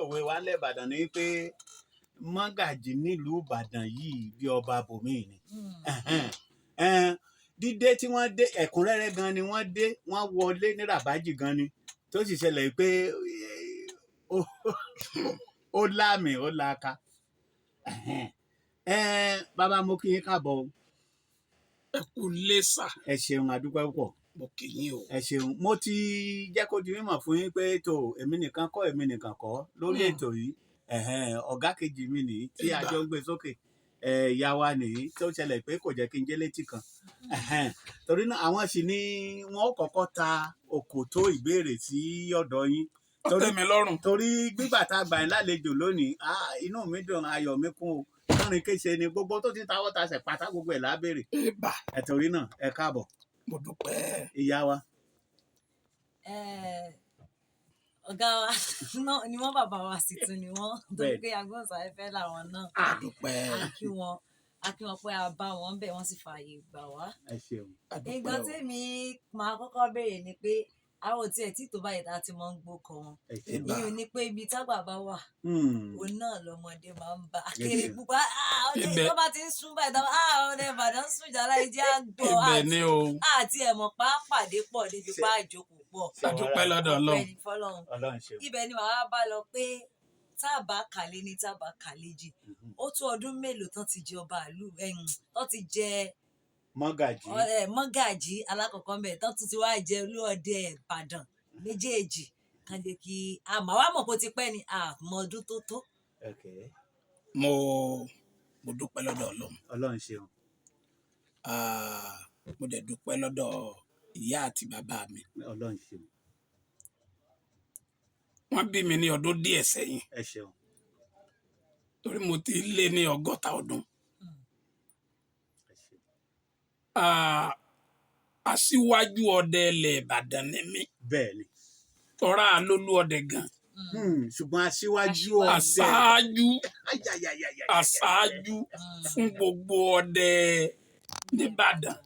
òwe wa lẹ́bàdàn ni pé mọ́gàjì nílùú Ìbàdàn yìí bí ọba bòmíì ni. Dídé tí wọ́n dé ẹ̀kúnrẹ́rẹ́ gan ni wọ́n dé, wọ́n wọlé ní ràbájì gan ni tó sì ṣẹlẹ̀ pé ó láàmì ó laaka. Bàbá mo kí yín káàbọ̀ o. Ẹ kú lẹ́sà. Ẹ ṣeun àdúpẹ́ púpọ̀. Mo kì yín o. Ẹ ṣeun mo ti jẹ́ kó di mímọ̀ fún yín pé tó èmi nìkan kọ́ lórí ètò yìí ọ̀gá kejì mi nìyí tí a jọ ń gbé sókè ìyá wa nìyí tó ṣẹlẹ̀ pé kò jẹ́ kí n jẹ́ létí kan torí náà àwọn sì ni wọ́n kọ́kọ́ ta òkòtó ìbéèrè sí ọ̀dọ̀ yín torí gbígbà tá a gbà yín lálejò lónìí inú mi dùn ayọ̀ mi kún o láàrin kéṣe ni gbogbo tó ti tawọ́ tasẹ̀ pátá gbogbo ẹ̀ lábẹ́rẹ̀ ẹ̀ torí náà ẹ káàbọ̀. Mo dúpẹ́. Ìyá wa. Ọ̀gá wa náà ni wọ́n bàbá wa sì tún ni wọ́n torí pé agbóhùnsáfẹ́fẹ́ làwọn náà. A dúpẹ́. A kí wọn pé a bá wọn bẹ̀ wọ́n sì fààyè gbà wá. Ẹ ṣeun. Ìgbà tèmi máa kọ́kọ́ béèrè ni pé àwọn ò tiẹ̀ tí tó báyìí tá a ti máa ń gbókọ wọn. Ìyẹn ni pé ibi tágbà bá wà òun náà lọmọdé máa ń bá akéré pupa tó bá ti ń sún báyìí tó ọdẹ Ìbàdàn sùn jàlá ìdí àgbọ̀ àti ẹ̀mọ̀ pàdé pọ̀ níbi pa àjòkò pọ̀. Adúpẹ́ lọ́dọ̀ Ọlọ́run. Ibẹ̀ ni màá bá lọ pé tábà kàlé ní tábà kàlé jì ó tó ọdún mélòó tán ti jẹ ọba ìlú tán ti jẹ mọ́gàjì alákọ̀ọ́kọ́ ń bẹ̀ tán tún ti wá jẹ olúọdẹ Ìbàdàn méjèèjì kan jẹ́ kí àmọ́ wá mọ̀ kó ti pẹ́ ni àmọ́ ọdún tó tó. Mo dúpẹ́ lọ́dọ̀ Ọlọ́run. Ọlọ́run ṣeun. Mo dẹ̀ dúpẹ́ lọ́dọ̀ ìyá àti bàbá mi. Ọlọ́run ṣeun. Wọ́n bí mi ní ọdún díẹ̀ sẹ́yìn. Ẹ ṣeun. Torí mo ti lé ní 60 ọdún. Aṣíwájú ọdẹ ilẹ̀ Ìbàdàn ni mí. Bẹ́ẹ̀ni. Tọ́ra lólú ọdẹ gan. Ṣùgbọ́n aṣíwájú ọdẹ. Aṣáájú fún gbogbo ọdẹ nìbàdàn.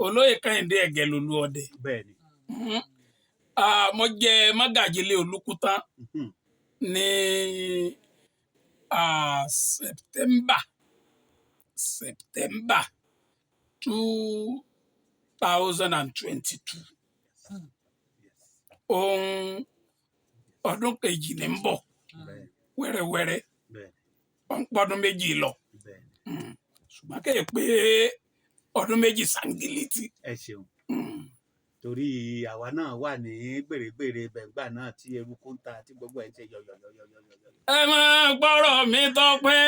Olóyè Kẹ́hìndé Ẹ̀gẹ́ lólú ọdẹ. Bẹ́ẹ̀ni. Mo jẹ Mágàjílé Olúkútán ní September 2022. Ọdún kejì ní ń bọ̀ wẹ́rẹ́wẹ́rẹ́ wọ́n pọ́dún méjì lọ ṣùgbọ́n kéè pé ọdún méjì sàngìlìtì. Ẹ ṣeun. Torí àwa náà wà ní gbèrègbèrè bẹ̀ngbà náà tí eruku ń ta tí gbogbo ẹ̀ ń ṣe yọ̀yọ̀yọ̀yọ̀yọ̀. Ẹ máa gbọ́rọ̀ mi Tọ́pẹ́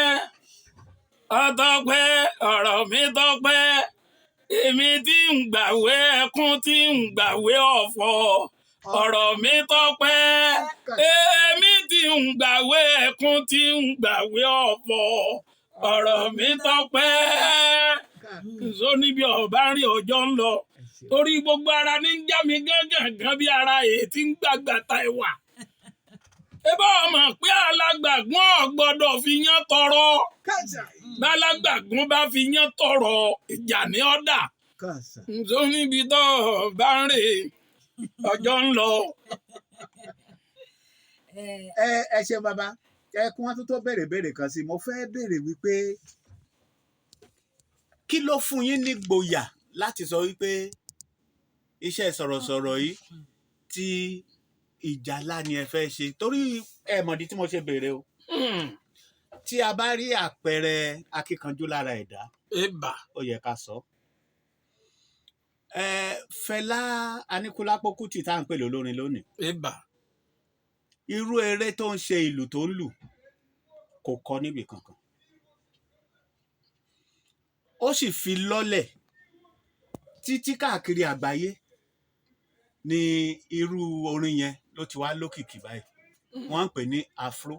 ọ̀rọ̀ mi Tọ́pẹ́ èmi tí ń gbàwé ẹkún tí ń gbàwé ọ̀fọ̀ ọ̀rọ̀ mi Tọ́pẹ́ èmi tí ń gbàwé ẹkún tí ń gbàwé ọ̀fọ̀ ọ̀rọ̀ mi Tọ́pẹ́ nso níbi ọba rí ọjọ́ ń lọ torí gbogbo ara ní ń já mi gángan bí ara èyí tí ń gbàgbà ta ẹwà. Ẹ bá ọmọ pé alágbàgbọ́n gbọ́dọ̀ fi yán tọrọ bálágbàgbọ́n bá fi yán tọrọ ìjà ní ọ̀dà nso níbi tó bá ń rè ọjọ́ ń lọ. Ẹ ṣe bàbá kí wọ́n tó béèrè kan sí mo fẹ́ béèrè wípé kí ló fún yín ní gboyà láti sọ wípé iṣẹ́ sọ̀rọ̀sọ̀rọ̀ yìí tí ìjà ńlá ni ẹ fẹ́ ṣe torí ẹ mọ̀dí tí mo ṣe béèrè o tí a bá rí àpẹẹrẹ akíkanjú lára ẹ̀dá ó yẹ ká sọ. Fẹlá Aníkúlápó Kútì tá à ń pè lólórin lónìí. Irú eré tó ń ṣe ìlù tó ń lù kò kọ níbì kankan. Ó sì fi lọ́lẹ̀ títí káàkiri àgbáyé ní irú orin yẹn ló ti wá lókìkí báyìí. Wọ́n ń pè ní afro.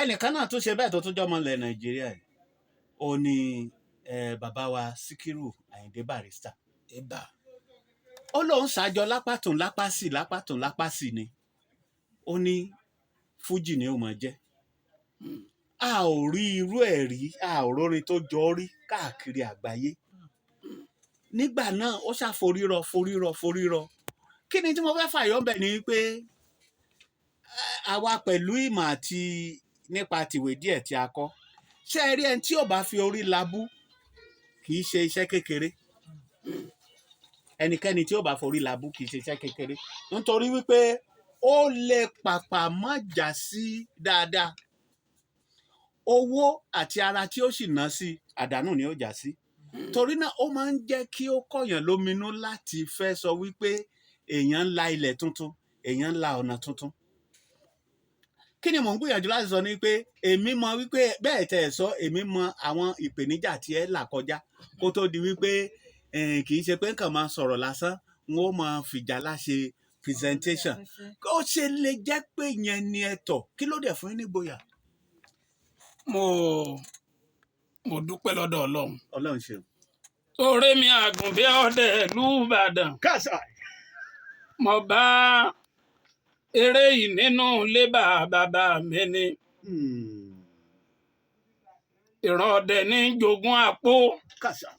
Ẹnìkan náà tó ṣe bẹ́ẹ̀ tó tún jọmọ ilẹ̀ Nàìjíríà yìí ó ní bàbá wa Síkírù Àyìndé Barrister. Ó lóun ṣàjọ lápàtún lápàsì ni ó ní fújì ni ó máa jẹ́. A ò rí irú ẹ̀ rí a ò rórin tó jọ rí káàkiri àgbáyé. Nígbà náà ó ṣàforírọ kí ni tí mo fẹ́ fàyọ́ bẹ̀ ni pé àwa pẹ̀lú ìmọ̀ àti nípa tìwé díẹ̀ tí a kọ́ ṣé ẹ rí ẹni tí ò bá fi orí labú kì í ṣe iṣẹ́ kékeré ẹnikẹ́ni tí ò bá forí labú kì í ṣe iṣẹ́ kékeré nítorí wípé ó lè pàpà má jà sí dáadáa owó àti ara tí ó sì ná sí àdánù ni ó jà sí torí náà ó máa ń jẹ́ kí ó kọ̀yàn lóminú láti fẹ́ sọ wípé èèyàn ń la ilẹ̀ tuntun èèyàn ń la ọ̀nà tuntun kí ni mò ń gbìyànjú láti sọ ni pé èmi mọ wípé bẹ́ẹ̀ tẹ̀ sọ èmi mọ àwọn ìpèníjà tí ẹ là kọjá kó tó di wípé kì í ṣe pé nǹkan máa sọ̀rọ̀ lásán n ó máa fìjà láṣẹ presentation ó ṣe lè jẹ́ pé yẹn ni ẹ tọ̀ kí ló dẹ̀ fún yín nígboyà. mo dúpẹ́ lọ́dọ̀ Ọlọ́run. Ọlọ́run ṣeun. torí mi Àgùnbí ọdẹ ìlú Ìbàdàn. kásá. mo bá eré yìí nínú ilé bàbá mi ni. ìran ọdẹ ní jogún àpò. kásá.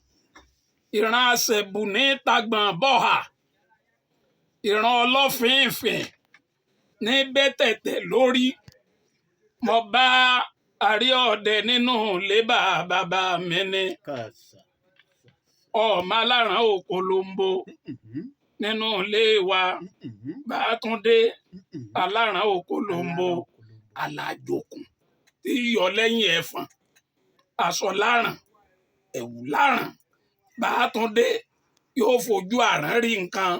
ìran àṣẹ̀bù ní tagbọ̀n bọ́hà. ìran ọlọ́fìnfìn ní bẹ́tẹ̀tẹ̀ lórí. mo bá àrí ọdẹ nínú ilé bàbá mi ni. kásá. ọmọ aláràn òkolombo nínú ilé wa Bátúndé aláràn òkolombo alájòkun tí yọ lẹ́yìn ẹ̀fọn aṣọ láràn ẹ̀wù láràn Bátúndé yóò fojú àrán rí nǹkan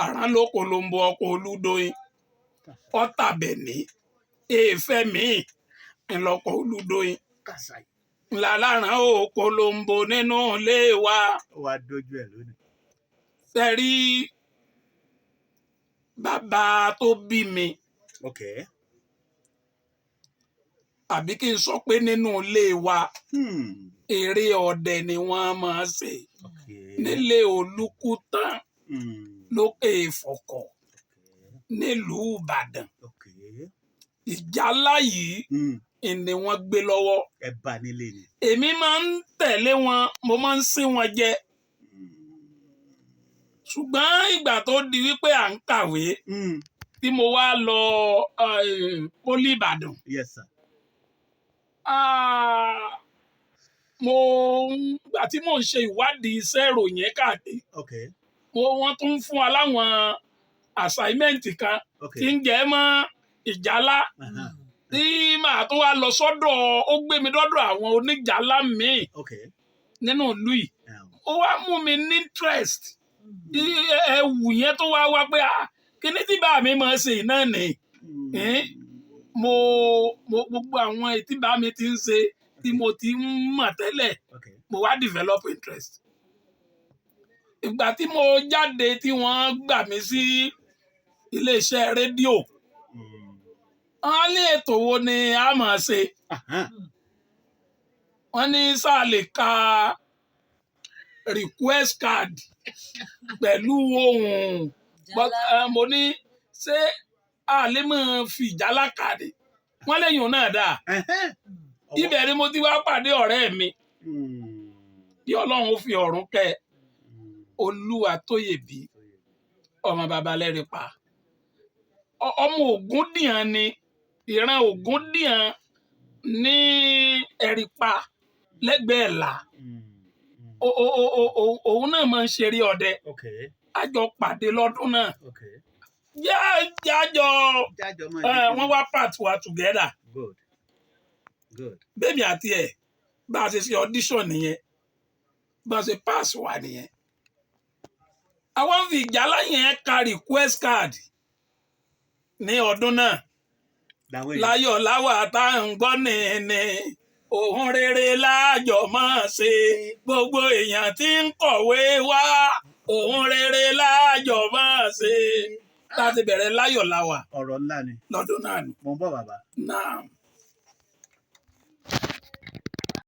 àrán lókolombo ọkọ̀ Olúdóyin ọ̀tàbẹ̀ní èèfẹ́ míì ńlọkọ̀ Olúdóyin láláràn òkolombo nínú ilé wa. wá dójú ẹ lónìí. Sẹ́rí bàbá tó bí mi. Okay. Àbí kí n sọ pé nínú ilé wa eré ọdẹ ni wọ́n máa ṣe nílé Olúkútán lókè Ìfọ̀kọ̀ nílùú Ìbàdàn. Ìjálá yìí ni wọ́n gbé lọ́wọ́. ẹ bá nílé ni. èmi máa ń tẹ̀lé wọn mo máa ń sín wọn jẹ. ṣùgbọ́n ìgbà tó di wípé à ń kàwé tí mo wá lọ pólí Ìbàdàn. Yes, sir. Ìgbà tí mò ń ṣe ìwádìí iṣẹ́ ìròyìn káàkiri. Okay. Wọ́n tún ń fún wa láwọn assignment kan tí ń jẹ́ mọ́ ìjálá tí màá tún wá lọ sọ́dọ̀ ó gbé mi dọ́dọ̀ àwọn oníjálá míì nínú ìlú yìí. Ó wá mú mi ní interest ẹ̀wù yẹn tó wá pé kíní tí bá mi máa ṣe náà nì mo gbogbo àwọn tí bá mi ti ń ṣe tí mo ti ń mọ̀ tẹ́lẹ̀ mo wá develop interest. Ìgbà tí mo jáde tí wọ́n gbà mí sí iléeṣẹ́ rédíò wọ́n ní ètò wo ni a máa ṣe. Wọ́n ní sáà lè ka request card pẹ̀lú ohun mo ní ṣé a lè máa fi ìjálá kàdé wọ́n lẹ́yìn náà dáa. Ibẹ̀ ni mo ti wá pàdé ọ̀rẹ́ mi bí Ọlọ́run ó fi ọ̀run kẹ́ Olúwatóyèbí ọmọ Babalẹ́rìpa ọmọ Ògúndìyàn ni ìran Ògúndìyàn ní Ẹ̀rìpa lẹ́gbẹ̀ẹ́ Ẹ̀là. Òun náà máa ń ṣeré ọdẹ a jọ pàdé lọ́dún náà jájọ wọ́n wá part wa together. Good. Bẹ́ẹ̀ni àti ẹ̀ bá a ṣe ṣe audition nìyẹn bá a ṣe pass wa nìyẹn. Àwọn fi ìjálá yẹn ka request card ní ọdún náà. Láyọ̀ láwà tá à ń gbọ́ nìní ohun rere láàjọ máa ṣe gbogbo èèyàn tí ń kọ̀wé wá ohun rere láàjọ máa ṣe láti bẹ̀rẹ̀ láyọ̀ láwà. ọ̀rọ̀ ńlá ni. Lọ́dún náà ni. Mo ń bọ̀ bàbá. Náà.